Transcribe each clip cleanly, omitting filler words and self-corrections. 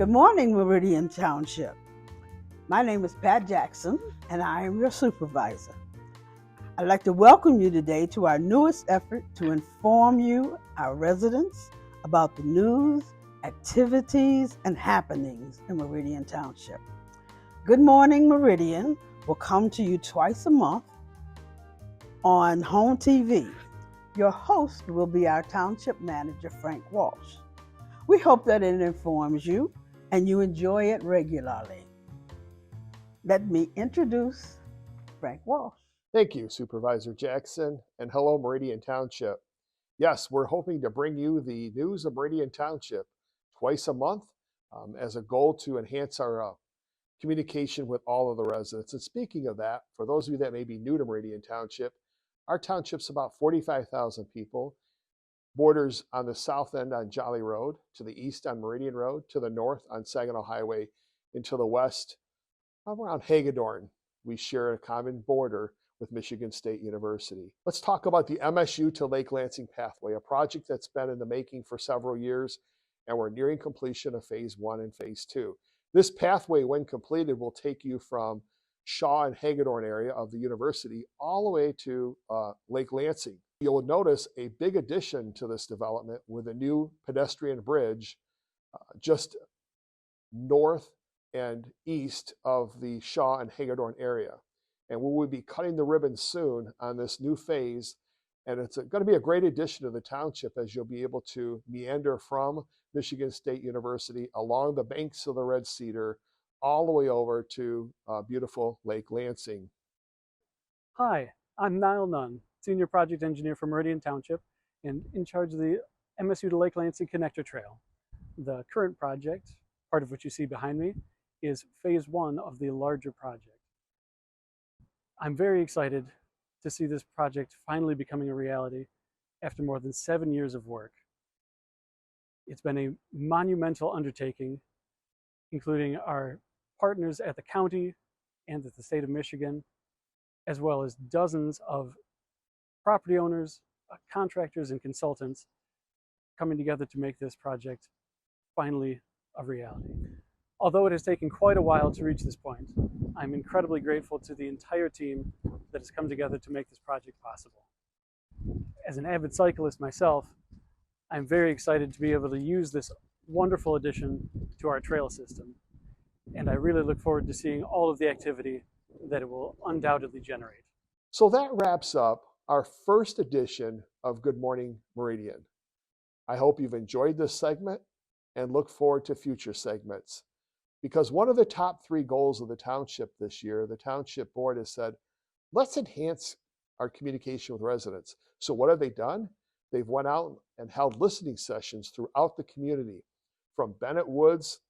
Good morning, Meridian Township. My name is Pat Jackson, and I am your supervisor. I'd like to welcome you today to our newest effort to inform you, our residents, about the news, activities, and happenings in Meridian Township. Good Morning Meridian will come to you twice a month on HOMTV. Your host will be our Township Manager, Frank Walsh. We hope that it informs you and you enjoy it regularly. Let me introduce Frank Walsh. Thank you, Supervisor Jackson, and hello, Meridian Township. Yes, we're hoping to bring you the news of Meridian Township twice a month as a goal to enhance our communication with all of the residents. And speaking of that, for those of you that may be new to Meridian Township, our township's about 45,000 people, borders on the south end on Jolly Road, to the east on Meridian Road, to the north on Saginaw Highway, and to the west around Hagedorn. We share a common border with Michigan State University. Let's talk about the MSU to Lake Lansing pathway, a project that's been in the making for several years, and we're nearing completion of phase 1 and phase 2. This pathway, when completed, will take you from Shaw and Hagedorn area of the university all the way to Lake Lansing. You'll notice a big addition to this development with a new pedestrian bridge just north and east of the Shaw and Hagedorn area. And we will be cutting the ribbon soon on this new phase. And it's going to be a great addition to the township as you'll be able to meander from Michigan State University along the banks of the Red Cedar all the way over to beautiful Lake Lansing. Hi, I'm Niall Nunn, Senior Project Engineer for Meridian Township and in charge of the MSU to Lake Lansing Connector Trail. The current project, part of which you see behind me, is phase 1 of the larger project. I'm very excited to see this project finally becoming a reality after more than 7 years of work. It's been a monumental undertaking, including our partners at the county and at the state of Michigan, as well as dozens of property owners, contractors, and consultants coming together to make this project finally a reality. Although it has taken quite a while to reach this point, I'm incredibly grateful to the entire team that has come together to make this project possible. As an avid cyclist myself, I'm very excited to be able to use this wonderful addition to our trail system, and I really look forward to seeing all of the activity that it will undoubtedly generate. So that wraps up our first edition of Good Morning Meridian. I hope you've enjoyed this segment and look forward to future segments. Because one of the top 3 goals of the township this year, the township board has said, let's enhance our communication with residents. So what have they done? They've went out and held listening sessions throughout the community, from Bennett Woods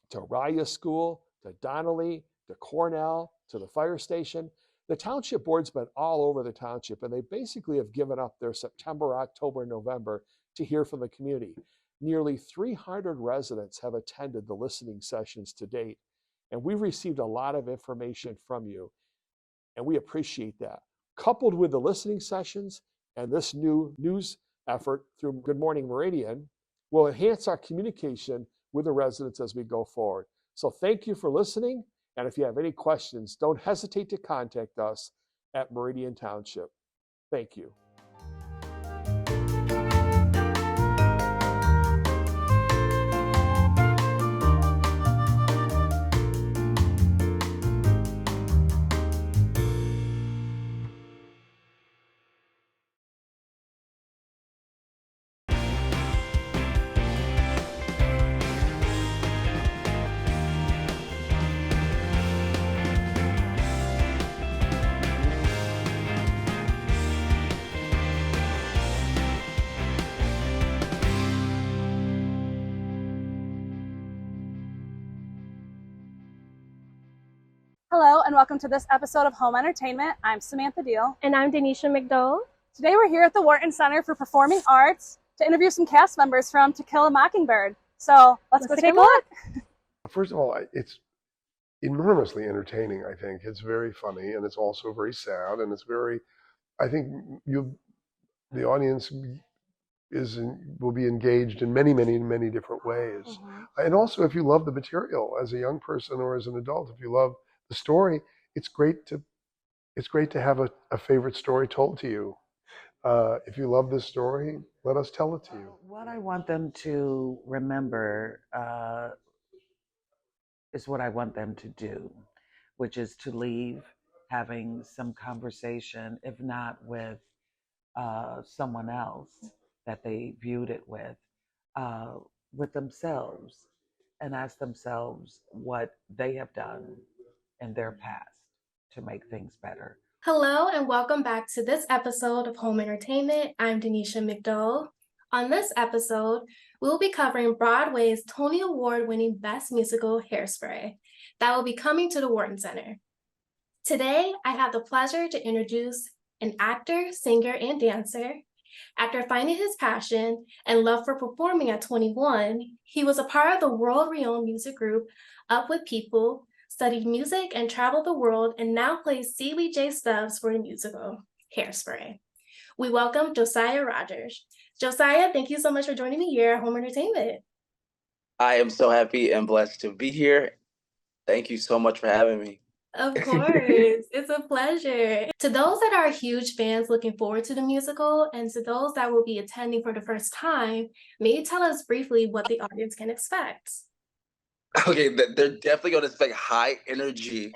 to Raya School, to Donnelly, to Cornell, to the fire station. The township board's been all over the township, and they basically have given up their September, October, and November to hear from the community. Nearly 300 residents have attended the listening sessions to date, and we've received a lot of information from you, and we appreciate that. Coupled with the listening sessions and this new news effort through Good Morning Meridian will enhance our communication with the residents as we go forward. So thank you for listening, and if you have any questions, don't hesitate to contact us at Meridian Township. Thank you. Hello and welcome to this episode of Home Entertainment. I'm Samantha Deal. And I'm Denisha McDowell. Today we're here at the Wharton Center for Performing Arts to interview some cast members from To Kill a Mockingbird. So let's go take a look. First of all, it's enormously entertaining, I think. It's very funny, and it's also very sad, and it's very, I think the audience will be engaged in many, many, many different ways. Mm-hmm. And also, if you love the material as a young person or as an adult, if you love the story, it's great to have a favorite story told to you. If you love this story, let us tell it to you. What I want them to remember is what I want them to do, which is to leave having some conversation, if not with someone else that they viewed it with themselves, and ask themselves what they have done in their past to make things better. Hello and welcome back to this episode of Home Entertainment. I'm Denisha McDowell. On this episode, we'll be covering Broadway's Tony Award-winning Best Musical, Hairspray, that will be coming to the Wharton Center. Today, I have the pleasure to introduce an actor, singer, and dancer. After finding his passion and love for performing at 21, he was a part of the world-renowned music group Up With People, studied music and traveled the world, and now plays Celie J. Stubbs for the musical Hairspray. We welcome Josiah Rogers. Josiah, thank you so much for joining me here at Home Entertainment. I am so happy and blessed to be here. Thank you so much for having me. Of course, it's a pleasure. To those that are huge fans looking forward to the musical, and to those that will be attending for the first time, may you tell us briefly what the audience can expect? Okay, they're definitely going to expect high energy,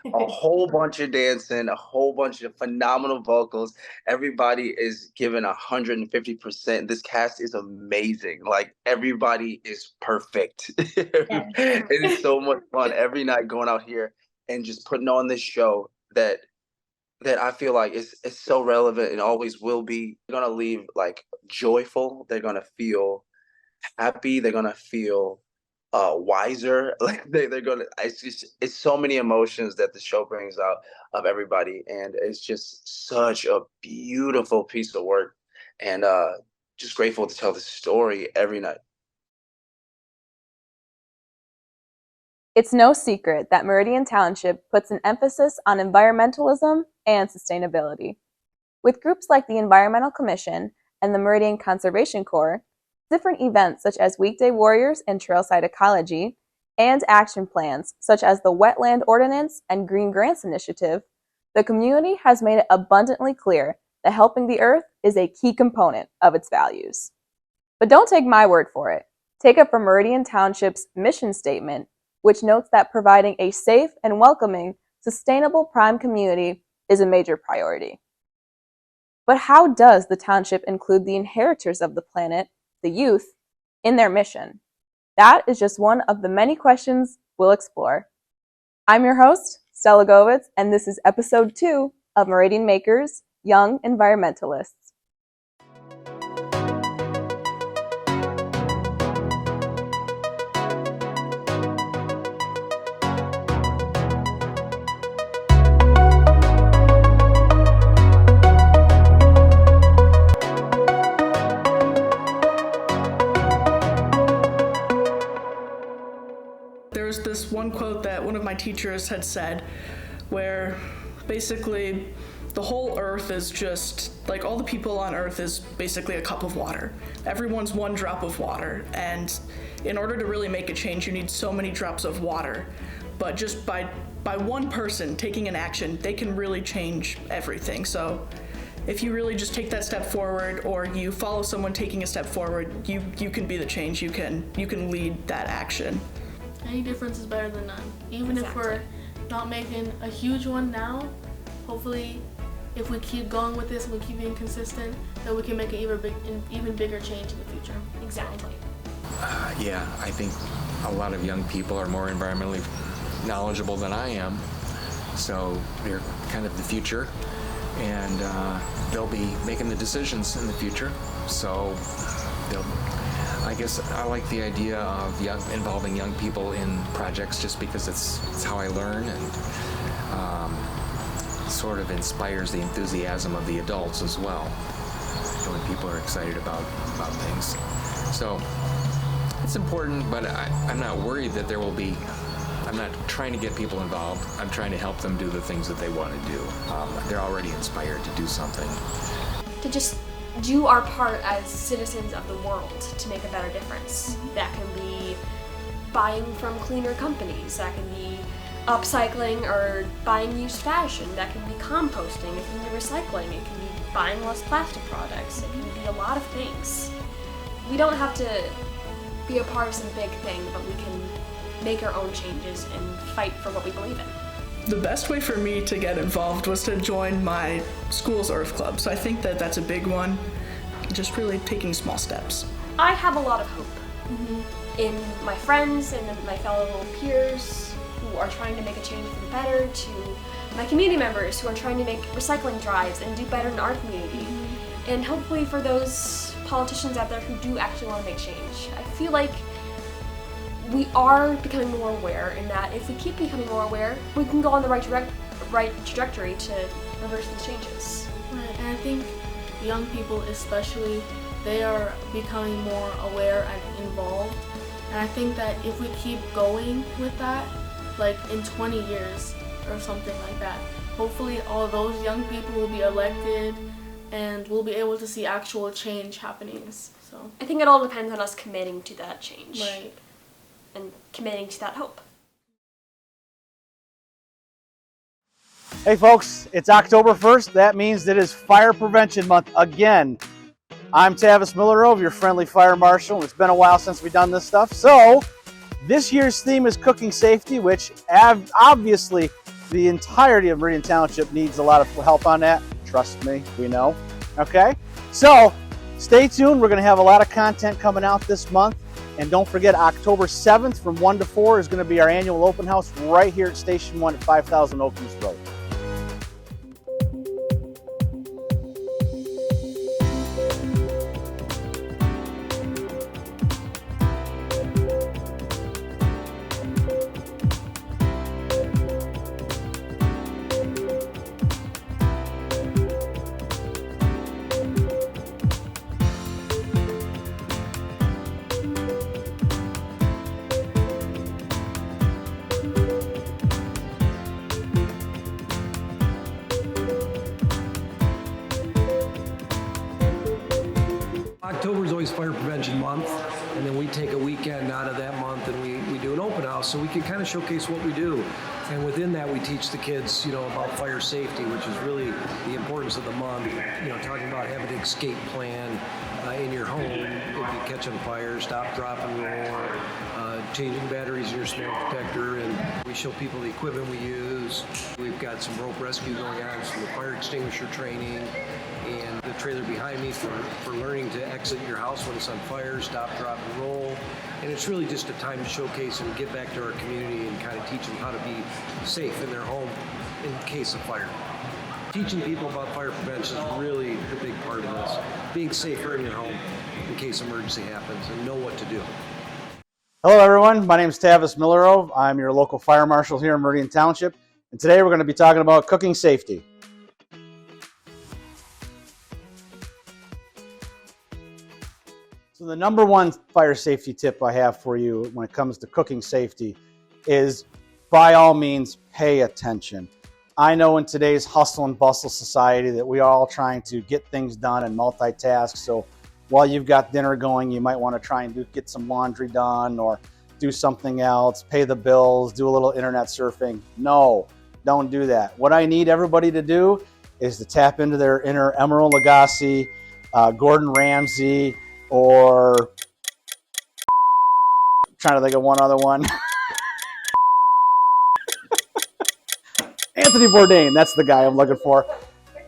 a whole bunch of dancing, a whole bunch of phenomenal vocals. Everybody is giving 150%. This cast is amazing. Like, everybody is perfect. It is so much fun every night going out here and just putting on this show that I feel like it's so relevant and always will be. They're gonna leave like joyful. They're gonna feel happy. They're gonna feel wiser. Like they're gonna. It's so many emotions that the show brings out of everybody, and it's just such a beautiful piece of work, and just grateful to tell the story every night. It's no secret that Meridian Township puts an emphasis on environmentalism and sustainability. With groups like the Environmental Commission and the Meridian Conservation Corps, different events such as Weekday Warriors and Trailside Ecology, and action plans such as the Wetland Ordinance and Green Grants Initiative, the community has made it abundantly clear that helping the earth is a key component of its values. But don't take my word for it. Take it from Meridian Township's mission statement, which notes that providing a safe and welcoming, sustainable prime community is a major priority. But how does the township include the inheritors of the planet, the youth, in their mission? That is just one of the many questions we'll explore. I'm your host, Stella Govitz, and this is episode 2 of Meridian Makers, Young Environmentalists. There's this one quote that one of my teachers had said where basically the whole earth is just, like, all the people on earth is basically a cup of water. Everyone's one drop of water, and in order to really make a change, you need so many drops of water. But just by one person taking an action, they can really change everything. So if you really just take that step forward, or you follow someone taking a step forward, you can be the change. You can lead that action. Any difference is better than none. Even if we're not making a huge one now, hopefully if we keep going with this and we keep being consistent, then we can make an even bigger change in the future. Exactly. Yeah, I think a lot of young people are more environmentally knowledgeable than I am, so they're kind of the future, and they'll be making the decisions in the future, so I guess I like the idea of involving young people in projects just because it's how I learn, and sort of inspires the enthusiasm of the adults as well, when people are excited about things. So it's important, but I'm not worried that there will be. I'm not trying to get people involved. I'm trying to help them do the things that they want to do. They're already inspired to do something. To just do our part as citizens of the world to make a better difference. That can be buying from cleaner companies, that can be upcycling or buying used fashion, that can be composting, it can be recycling, it can be buying less plastic products, it can be a lot of things. We don't have to be a part of some big thing, but we can make our own changes and fight for what we believe in. The best way for me to get involved was to join my school's Earth Club, so I think that that's a big one, just really taking small steps. I have a lot of hope in my friends and my fellow peers who are trying to make a change for the better, to my community members who are trying to make recycling drives and do better in our community, and hopefully for those politicians out there who do actually want to make change. I feel like we are becoming more aware, in that if we keep becoming more aware, we can go on the right trajectory to reverse these changes. Right, and I think young people especially, they are becoming more aware and involved. And I think that if we keep going with that, like in 20 years or something like that, hopefully all those young people will be elected and we'll be able to see actual change happening. So I think it all depends on us committing to that change. Right. And committing to that hope. Hey folks, it's October 1st. That means it is Fire Prevention Month again. I'm Tavis Millerove, your friendly fire marshal. It's been a while since we've done this stuff. So this year's theme is cooking safety, which obviously the entirety of Meridian Township needs a lot of help on that. Trust me, we know. Okay, so stay tuned. We're going to have a lot of content coming out this month. And don't forget, October 7th from 1 to 4 is going to be our annual open house right here at Station 1 at 5000 Oakleaf Road. October is always Fire Prevention Month, and then we take a weekend out of that month and we do an open house so we can kind of showcase what we do. And within that, we teach the kids, about fire safety, which is really the importance of the month. Talking about having an escape plan in your home if you catch on fire, stop, drop, and roll, changing batteries in your smoke detector, and we show people the equipment we use. We've got some rope rescue going on, some fire extinguisher training, and the trailer behind me for learning to exit your house when it's on fire, stop, drop, and roll. And it's really just a time to showcase and get back to our community and kind of teach them how to be safe in their home in case of fire. Teaching people about fire prevention is really the big part of this. Being safer in your home in case emergency happens and know what to do. Hello everyone, my name is Tavis Millerove. I'm your local fire marshal here in Meridian Township. And today we're going to be talking about cooking safety. So the number one fire safety tip I have for you when it comes to cooking safety is, by all means, pay attention. I know in today's hustle and bustle society that we are all trying to get things done and multitask. So while you've got dinner going, you might want to try and get some laundry done or do something else, pay the bills, do a little internet surfing. No, don't do that. What I need everybody to do is to tap into their inner Emeril Lagasse, Gordon Ramsay, or I'm trying to think of one other one. Anthony Bourdain, that's the guy I'm looking for.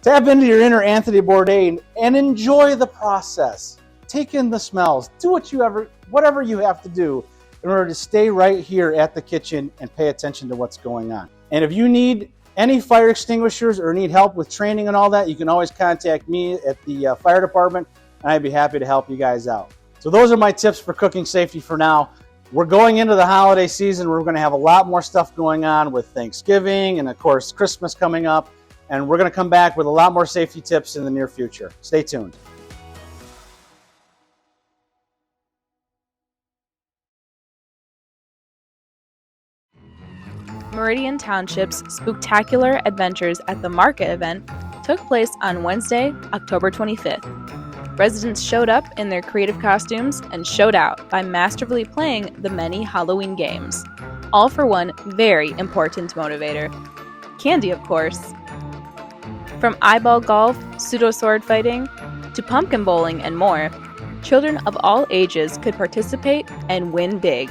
Tap into your inner Anthony Bourdain and enjoy the process. Take in the smells. Do whatever you have to do in order to stay right here at the kitchen and pay attention to what's going on. And if you need any fire extinguishers or need help with training and all that, you can always contact me at the fire department, and I'd be happy to help you guys out. So those are my tips for cooking safety for now. We're going into the holiday season. We're going to have a lot more stuff going on with Thanksgiving and, of course, Christmas coming up. And we're going to come back with a lot more safety tips in the near future. Stay tuned. Meridian Township's Spooktacular Adventures at the Market event took place on Wednesday, October 25th. Residents showed up in their creative costumes and showed out by masterfully playing the many Halloween games, all for one very important motivator: candy, of course. From eyeball golf, pseudo-sword fighting, to pumpkin bowling and more, children of all ages could participate and win big.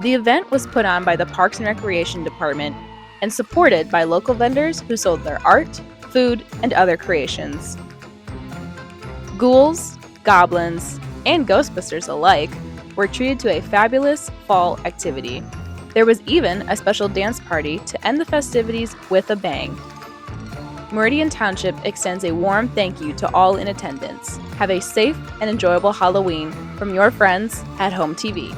The event was put on by the Parks and Recreation Department and supported by local vendors who sold their art, food, and other creations. Ghouls, goblins, and Ghostbusters alike were treated to a fabulous fall activity. There was even a special dance party to end the festivities with a bang. Meridian Township extends a warm thank you to all in attendance. Have a safe and enjoyable Halloween from your friends at HOMTV.